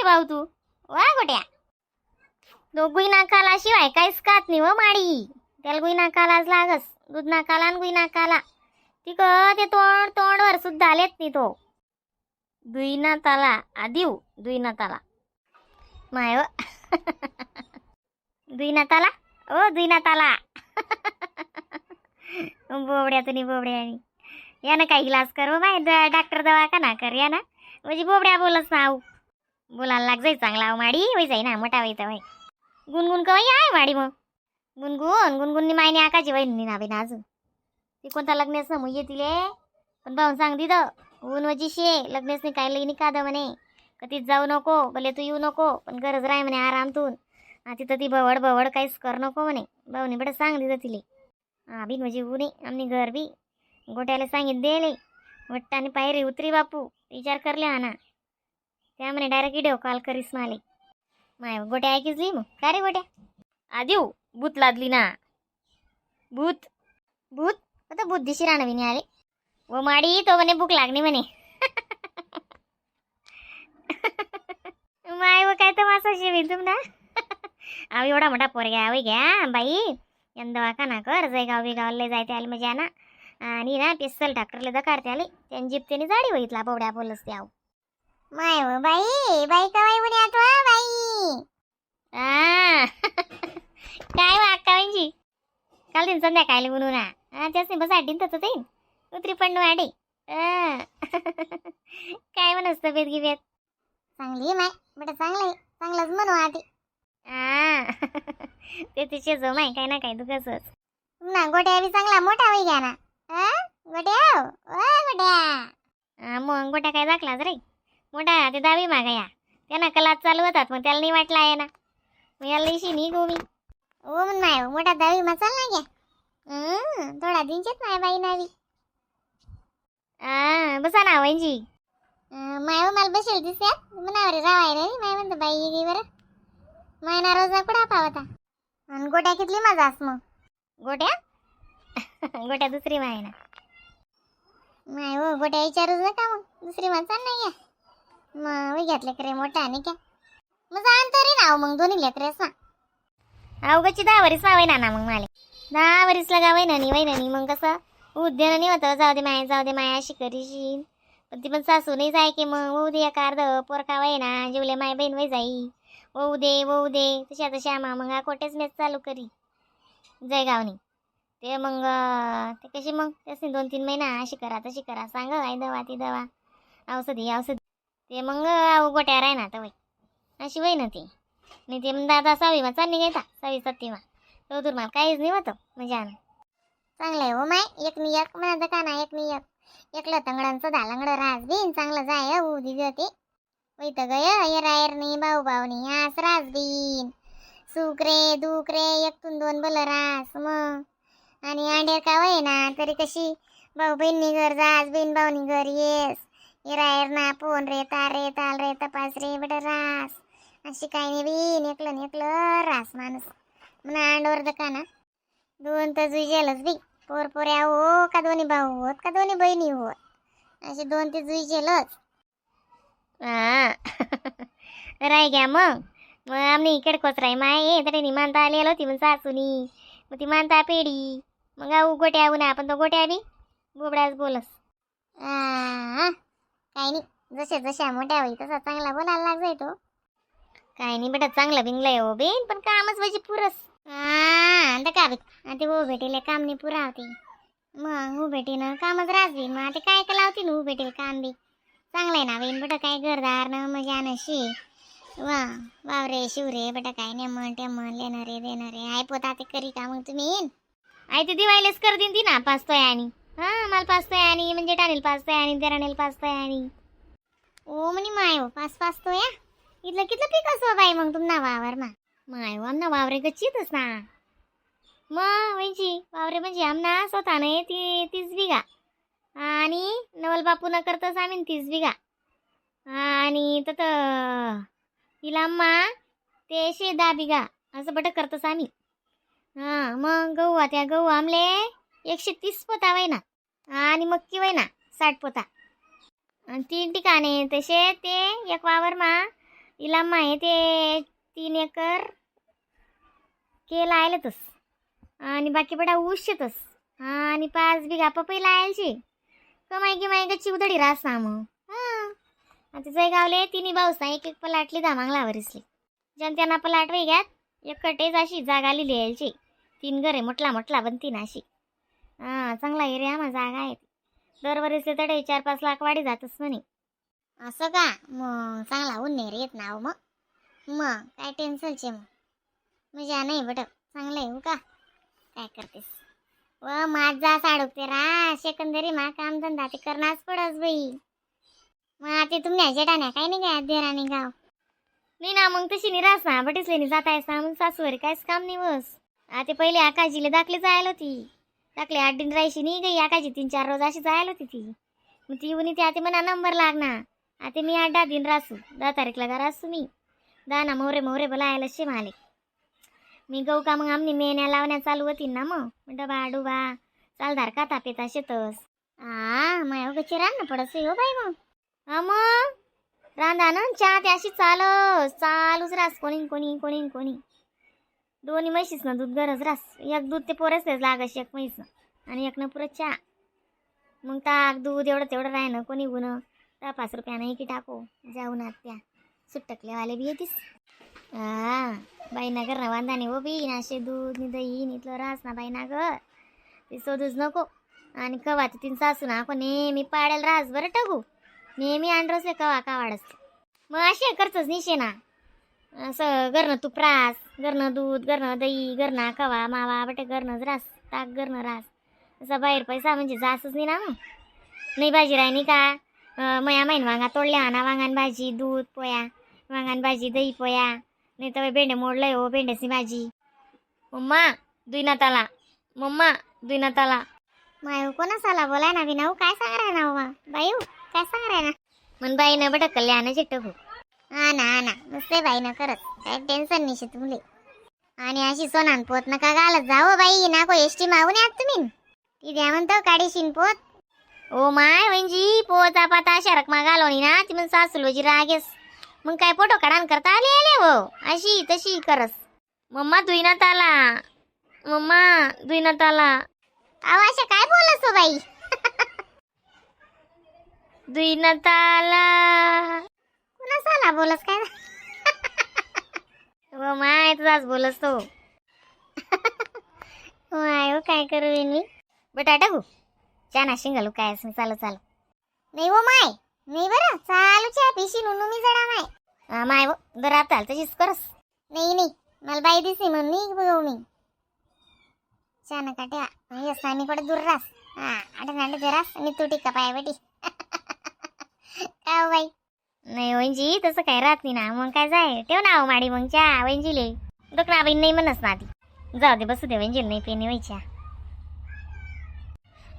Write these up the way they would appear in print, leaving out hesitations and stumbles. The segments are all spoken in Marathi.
भाऊ तू वा गोट्या. तो गुई नाकाला शिवाय काहीच खात नाही व माडी. त्याला गुई नाकालाच लागस. दूध नाकाला आणि गुई नाकाला. तिक ते तोंड तोंडवर सुद्धा आलेत नाही तो. दुईनाताला आदिव दुईनाताला माय व दुईनाताला ओ दुईनाताला. बोबड्या तुम्ही बोबड्या यानं काही इलाज कर बाय. डॉक्टर दवाखाना कर या ना. म्हणजे बोबड्या बोलच ना. बोलायला लाग जाई चांगला माडी वय जाई ना मोठा वय तर. गुणगुण कवाई आहे माडी मग. गुणगुणनी मायने आकाची वहिनी ना बिना अजून. ती कोणता लग्नेस ना मग येतील पण भाऊन सांग दिद ऊन वजीशे लग्नेस नाही काय लई काद म्हणे. कधीच जाऊ नको भले तू येऊ नको पण गरज राय म्हणे आरामतून. तिथं ती बवड काहीच कर नको म्हणे. भाऊनी बडं सांग दिद तिले. बिन म्हणजे ऊने आमनी घर बी गोट्याला सांगित देले. वट्टाने पायरी उतरी बापू विचार करले हा ना. त्या म्हणे डायरेक्ट व्हिडिओ कॉल करीस माले. माय गोट्या ऐकीसली मग काय रे गोट्या. आदिव भूत लादली ना. भूत भूत आता भूत दिशी राहणं आले व माडी तो म्हणे भूक लागली म्हणे. माय व काय तर मासा शिवी तुम ना. अहो एवढा मोठा पोरग्या आवय घ्या बाई. यंदा दवाखाना कर जाय गाव बिगावले जायते आले मजा ना. आणि ना पिस्तल डॉक्टरले दकारते आले त्यांनी जीप त्याने जाडी वहितला बोबड्या बोलस ते. आव माय व बाई बाई कवाई म्हणे आठवा बाई. काय वा अक्का म्हणजे काल दिन संध्याकाळी म्हणून ना. त्याच बस आडीन तसंच येईन उतरी पण वाडी. काय म्हणस तब्येत गिबेत चांगली माय बेटा चांगलं चांगलंच म्हणू आधी. ते तिचे जो माय काय ना काय दुखच ना. गोट्या बी चांगला मोठा होई घ्या ना. गोट्या गोट्या मग गोट्या काय दाखलाच रे मोठा. ते दावी मागा या त्यांना कलात चालू होतात मग त्याला नाही वाटला आहे ना. मग याला इशी नाही गोमी ओ म्हण माय मोठा दावी मा चाल ना घ्या. थोडा दिनचेत माय बाई नावी. बसा ना वंजी. माय मला बसेल दिसत मनावर रावाय रे. माय म्हणतो बाई गे बरं. मायना रोजा कुठा पावता. आणि गोट्या कितली माझास मग गोट्या. गोट्या दुसरी माय ना. माय हो गोट्या विचारूच नका मग दुसरी मा चाल नाही घ्या. मग घेतले करे मोठा आणि क्या मग अंतरी नाव मग दोन्ही लेकरेस ना. अवघची 10 वरीस वावय ना मग माले 10 वरीस लगावय ना नि वय ना. मग कसं उद्यान नाही होतं. जाऊ दे माय अशी करीशीन. पण ती पण सासू नाही जाय की मग होऊ दे एका अर्ध पोरका वय ना जेवले माय बहीण वय जाई. वहू दे तशा श्यामा मग कोटेच मेस चालू करी जयगावनी. ते मग ते कशी मग त्यासनी 2-3 महिना अशी करा तशी करा सांग आई दवा ती दवा औषधी ते मग गोट्या राय ना तर वय अशी वय ना ती. नाही ते मग दादा 6वी मा चालली गेता 6वी 7वी मा चौधूर मला काहीच नाही होतं म्हणजे चांगलं आहे हो माय. एक नि एक म्हणा का ना एक नि एक एकलं तंगडांचं दालंगड राज बिन चांगलं जाय हो दिदी ते वैत गय येरायर नाही भाऊ नाही आस राज बिन सुकरे दुकरे एकतून 2 बल रास मग. आणि अंडेर का वय ना तरी कशी भाऊ बहिणी घर जास बहीण भाऊनी घर येस येरायर ना पोन रे तार रे ताल रे तपास रे बट रास अशी काही नाही बिन एकलं रास माणूस म्हणा अंडवर दका ना. 2 तर जुईजेलच बी पोरपोऱ्या हो का दोन्ही भाऊ होत का दोन्ही बहिणी होत असे 2 ते जुईजेलच. राय घ्या मग आम्ही इकडे कोचराय माय तरी नि मानता आलेलो होती मग सासूनी मग ती मानता पेढी मग गोट्या ना आपण तो गोट्या बी बोबड्याच बोलस. काही नाही जशा मोठ्या होई तसा चांगला बोलायला लाग जाय तो. काही नाही बेटा चांगला बिंगलाय हो बेन पण कामच पाहिजे पुरस. आता का ते हो भेटेल काम नाही पुरा होते मग हो भेटीनं कामच राहते. मग ते काय लावते ना हो भेटेल काम बी चांगलंय ना बेन बेटा. काय घरदार न मजा नशी वावरे शिवरे बेटा काय नेमन टेमन लेणारे देणारे आय पोता ते करी का मग तुम्ही येईन आई ते दिवाळीलाच कर देईन ती ना पाचतोय आणि मला पाचतोय आणि म्हणजे टाणेल पाचतोय आणि देराणेल पाचतोय आणि ओ म्हणे माय हो पाचतोय या इथलं कितलं पीक असो बाई मग तुमना वावर मा माय हो आमना वावरे गच्चीतच ना. मग वहिची वावरे म्हणजे आमना स्वतः नाही ती 30 बिघा आणि नवल बापू न करतच आम्ही 30 बिघा आणि तर हिला अम्मा ते 10 बिघा असं बट करतच आम्ही. मग गहू त्या गहू आमले 130 पोता वय ना आणि मक्की वय ना 60 पोता आणि 3 ठिकाणे तसे ते एक वावर मा इला माहे ते 3 एकर केला आयलतस आणि बाकी पडा ऊस शेतस आणि 5 बिघा पपई लायलची कमाई गच्ची उधडी रास ना मग आता जय गावले तिन्ही भाऊसा एक एक पलाटली धामांगला वरिसली जनत्यांना पलाट वेग्यात एकटेच अशी जागा लिहिली यायची 3 घरे मोठला बनती ना अशी चांगला एरिया मग जागा आहे दरवरिसले तडे 4-5 लाख वाढी जातच म्हणे असं का मग चांगला उन्नेर येत ना मग काय टेन्शनचे मजा नाही बट चांगलं आहे का काय करतेस व माझा साडूकते रा सेकंदरी मा काम धंदा ते करणारच पडस बाई मग ते तुम्ही जेटाण्या काय नाही काय देराणी गाव नाही ना मग तशी निरास ना बटीसले नाही जाता येस मग सासूवरी काहीच काम नाही बस ते पहिले आकाजीला दाखले जायला होती दाखले 8 दिन राहायची नाही गई आकाजी 3-4 रोज अशी जायला होती ती मग ती येऊन ती आता म्हणा नंबर लागणार आता मी 8-10 दिन रासू 10 तारीखला का रासू मी दाना मोरे बोलायला शे माले मी गहू का मग आमनी मेन्या लावण्या चालू होती ना मग डबा डुबा चालदार का तापेता शेतस माया गची रान पडस हो बाई मग रांधा ना चहा ते अशी चालूच रास कोणी दोन्ही म्हशीस ना दूध गरज रास एक दूध ते पोरच लागस एक म्हैस आणि एक न पुरं चहा मग ताक दूध तेवढं राह ना कोणी गुण 5 रुपयानं की टाको जाऊन आत्या सुट्टकलेवाले बी येतीस बाईना घर ना वांदाने हो बी नाशे दूध नि दही नितलं रास ना बाईना घर ते शोधूच नको आणि कवा ते 3 सासू ना आपण नेहमी पाड्याला रास बरं टाकू नेहमी अंडरसले कवा का वाढस मग असे करतच निशे ना असं घरनं तूप रास घरनं दूध घरनं दही घरनं कवा मावा बटे घरनंच रास ताक घरनं रास असं बाहेर पैसा म्हणजे जासच नाही ना मग नाही भाजी राहिनी का मया माहीन वांगा तोडल्या ना वांगान भाजी दूध पोया वांगान भाजी दही पोया नाही तर भेंडे मोडलंय हो भेंड्याची भाजी मम्मा दुईनाताला मायू कोणासाला बोलाय ना विनाऊ काय सांगा ना वा बाई काय सांगा ना मन बाईनं बट कल्याण चिट्टू हा ना नुसते बाईनं करत काय टेन्शन नाही तुमले आणि अशी सोनान पोत नका घालत जाओ बाई ना को एसटी मागून यात तुम्ही ती द्या म्हणतो काडीशीन पोत ओ माय म्हणजे पोचा पाता शरक मा घालवणी ना ती म्हण सासूलोजी रागेस मग काय फोटो काढान करता आले हो अशी तशी करस मम्मा दुईनात आला अशा काय बोलस हो बाई दुईनात आला कुणासाला बोलस काय हो माय तुझाच बोलस तो माय काय करू मी बटाटा गो चाना शिंगलू काय मी चालू नाही हो माय नाही बरं चालू च्या पिशी नुनू मी जडा माय हो दर आता तशीच करस नाही मला बाई दिसली म्हणून मी बघू मी चाना काट्या यस आणि कडे दूर रास आठ जरास आणि तू टिका पाय बेटी काय हो बाई नाही वंजी तसं काय राहत नाही ना मग काय जाय ठेव ना माडी मग च्या वंजीले दुखणा बाई नाही म्हणस ना ती जाऊ दे बसू दे वंजील नाही पेनी व्हायच्या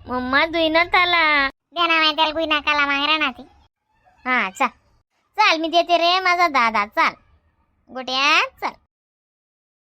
मम्मा दुईनात आला द्या ना माहिती त्याला गुई नाकाला मागरा ना ती चाल मी देते रे माझा दादा चाल गोट्या चाल